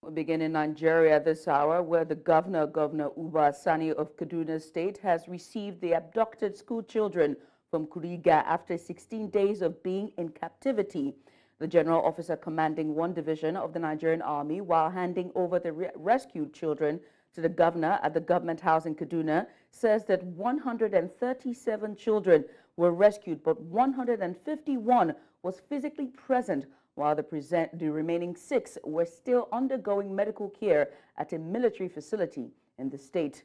We begin in Nigeria this hour, where the Governor Sani of Kaduna State has received the abducted school children from Kuriga after 16 days of being in captivity. The general officer commanding one division of the Nigerian Army, while handing over the rescued children to the governor at the government house in Kaduna, says that 137 children were rescued, but 151 was physically present, while the remaining 6 were still undergoing medical care at a military facility in the state.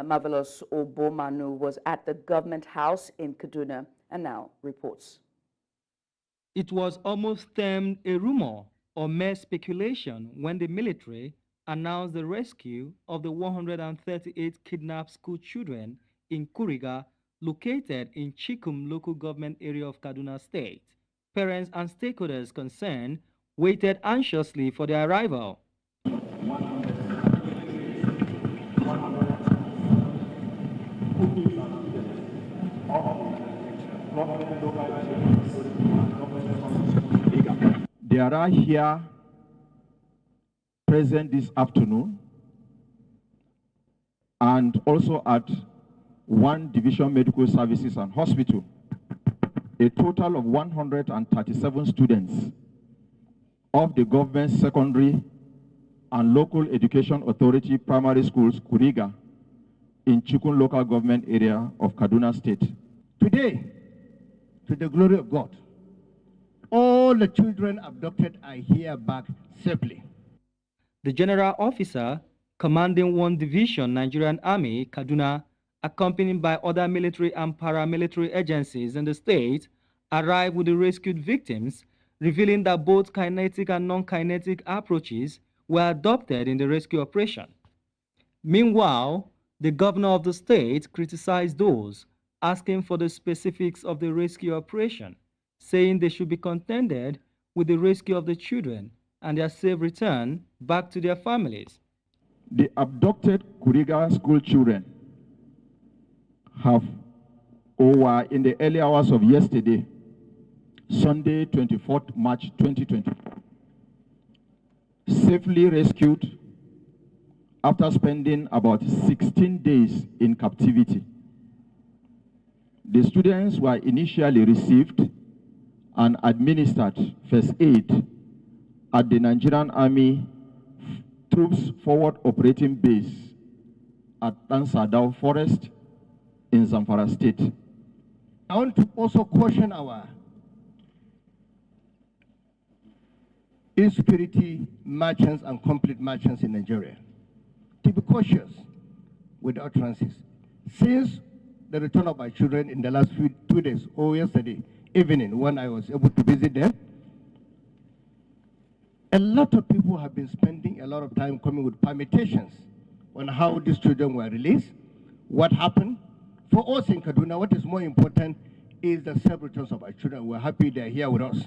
Marvellous Obomanu was at the government house in Kaduna and now reports. It was almost termed a rumor or mere speculation when the military announced the rescue of the 138 kidnapped school children in Kuriga, located in Chikum local government area of Kaduna State. Parents and stakeholders concerned waited anxiously for their arrival. They are here present this afternoon and also at 1 Division Medical Services and Hospital. A total of 137 students of the government secondary and local education authority primary schools Kuriga in Chikun local government area of Kaduna State. Today, to the glory of God, all the children abducted are here back safely. The general officer commanding 1 Division Nigerian Army, Kaduna, accompanied by other military and paramilitary agencies in the state, arrived with the rescued victims, revealing that both kinetic and non-kinetic approaches were adopted in the rescue operation. Meanwhile, the governor of the state criticized those asking for the specifics of the rescue operation, saying they should be contented with the rescue of the children and their safe return back to their families. The abducted Kuriga school children were in the early hours of yesterday, Sunday, 24th March 2024, safely rescued after spending about 16 days in captivity. The students were initially received and administered first aid at the Nigerian Army Troops Forward Operating Base at Tansadao Forest in Zamfara State. I want to also caution our insecurity merchants and complete merchants in Nigeria to be cautious with utterances. Since the return of my children in the last 2 days or yesterday evening when I was able to visit them, a lot of people have been spending a lot of time coming with permutations on how these children were released, what happened. For us in Kaduna, what is more important is the safe returns of our children. We're happy they're here with us.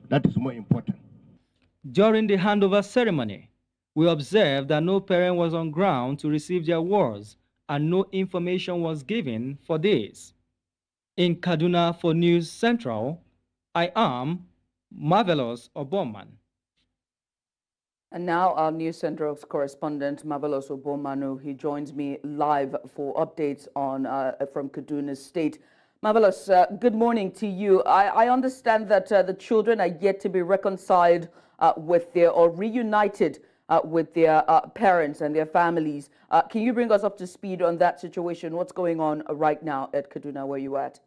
That is more important. During the handover ceremony, we observed that no parent was on ground to receive their awards and no information was given for this. In Kaduna for News Central, I am Marvellous Obomanu. And now our News Central's correspondent, Marvellous Obomanu, he joins me live for updates on from Kaduna State. Marvellous, good morning to you. I understand that the children are yet to be reconciled with their, or reunited with their parents and their families. Can you bring us up to speed on that situation? What's going on right now at Kaduna, where you at?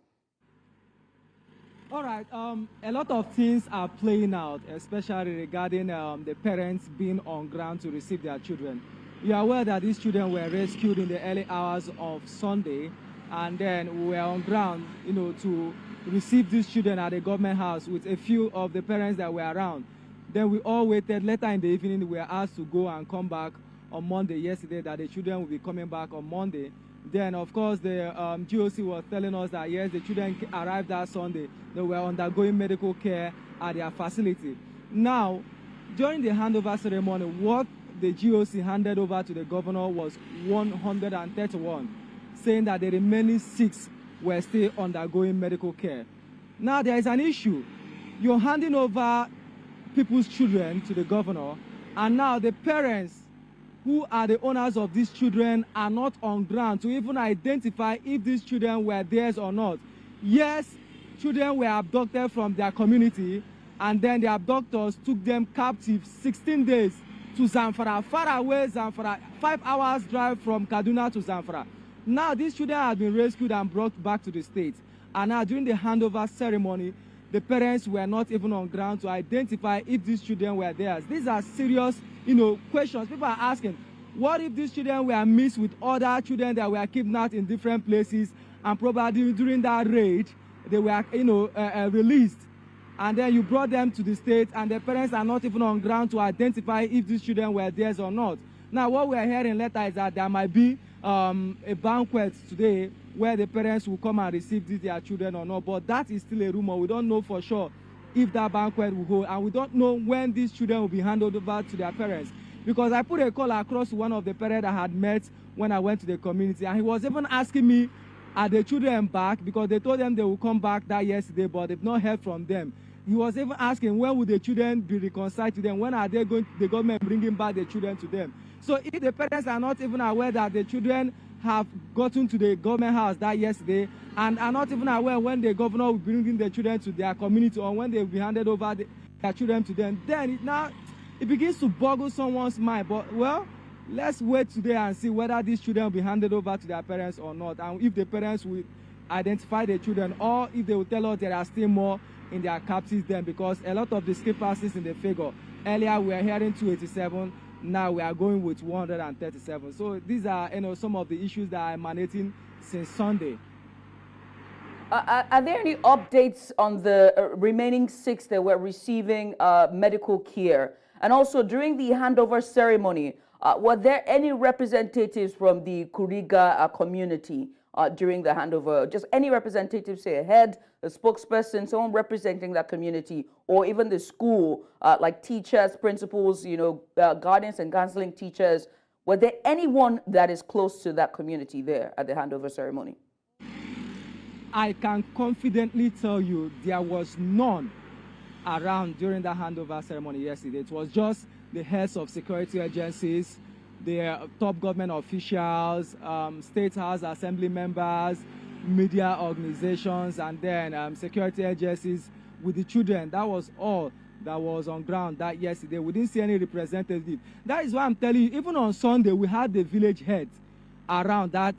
All right, a lot of things are playing out, especially regarding the parents being on ground to receive their children. You are aware that these children were rescued in the early hours of Sunday, and then we were on ground, to receive these children at the government house with a few of the parents that were around. Then we all waited. Later in the evening, we were asked to go and come back on Monday yesterday, that the children will be coming back on Monday. Then, of course, the GOC was telling us that, yes, the children arrived that Sunday. They were undergoing medical care at their facility. Now, during the handover ceremony, what the GOC handed over to the governor was 131, saying that the remaining 6 were still undergoing medical care. Now, there is an issue. You're handing over people's children to the governor, And now the parents who are the owners of these children are not on ground to even identify if these children were theirs or not. Yes, children were abducted from their community, and then the abductors took them captive 16 days to Zamfara, far away Zamfara, 5 hours drive from Kaduna to Zamfara. Now these children have been rescued and brought back to the state. And now during the handover ceremony, the parents were not even on ground to identify if these children were theirs. These are serious, questions. People are asking, what if these children were mixed with other children that were kidnapped in different places, and probably during that raid, they were, released, and then you brought them to the state, and the parents are not even on ground to identify if these children were theirs or not. Now, what we are hearing later is that there might be a banquet today where the parents will come and receive their children or not, but that is still a rumor. We don't know for sure if that banquet will hold, and we don't know when these children will be handed over to their parents. Because I put a call across to one of the parents I had met when I went to the community, and he was even asking me, are the children back? Because they told them they will come back that yesterday, but they've not heard from them. He was even asking, when will the children be reconciled to them? When are they going, the government bringing back the children to them? So if the parents are not even aware that the children have gotten to the government house that yesterday, and are not even aware when the governor will be bringing the children to their community, or when they will be handed over their children to them, then it begins to boggle someone's mind. But, well, let's wait today and see whether these children will be handed over to their parents or not, and if the parents will identify the children, or if they will tell us there are still more in their captives then, because a lot of the discrepancies in the figure. Earlier we were hearing 287, now we are going with 137. So these are some of the issues that are emanating since Sunday. Are there any updates on the remaining 6 that were receiving medical care? And also during the handover ceremony, were there any representatives from the Kuriga community during the handover? Just any representatives, say a head, a spokesperson, someone representing that community, or even the school, like teachers, principals, guardians and counseling teachers. Were there anyone that is close to that community there at the handover ceremony? I can confidently tell you there was none around during the handover ceremony yesterday. It was just the heads of security agencies, the top government officials, state house assembly members, media organizations, and then security agencies with the children. That was all that was on ground that yesterday. We didn't see any representative. That is why I'm telling you, even on Sunday, we had the village heads around that,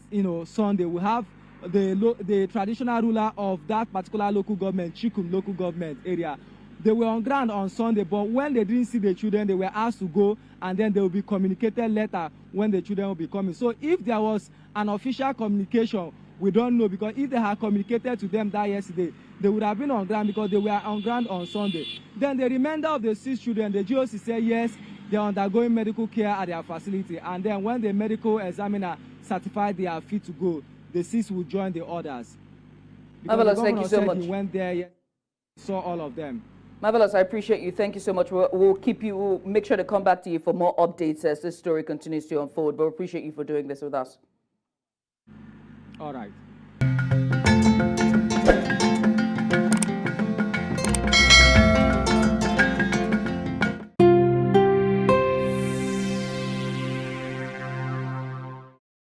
Sunday. We have the traditional ruler of that particular local government, Chikum local government area. They were on ground on Sunday, but when they didn't see the children, they were asked to go, and then they will be communicated later when the children will be coming. So if there was an official communication, we don't know, because if they had communicated to them that yesterday, they would have been on ground, because they were on ground on Sunday. Then the remainder of the 6 children, the GOC said yes, they're undergoing medical care at their facility, and then when the medical examiner certified they are fit to go, the 6 will join the others. Marvellous, thank you so much. He went there, saw all of them. Marvellous, I appreciate you. Thank you so much. We'll make sure to come back to you for more updates as this story continues to unfold. But we appreciate you for doing this with us. All right.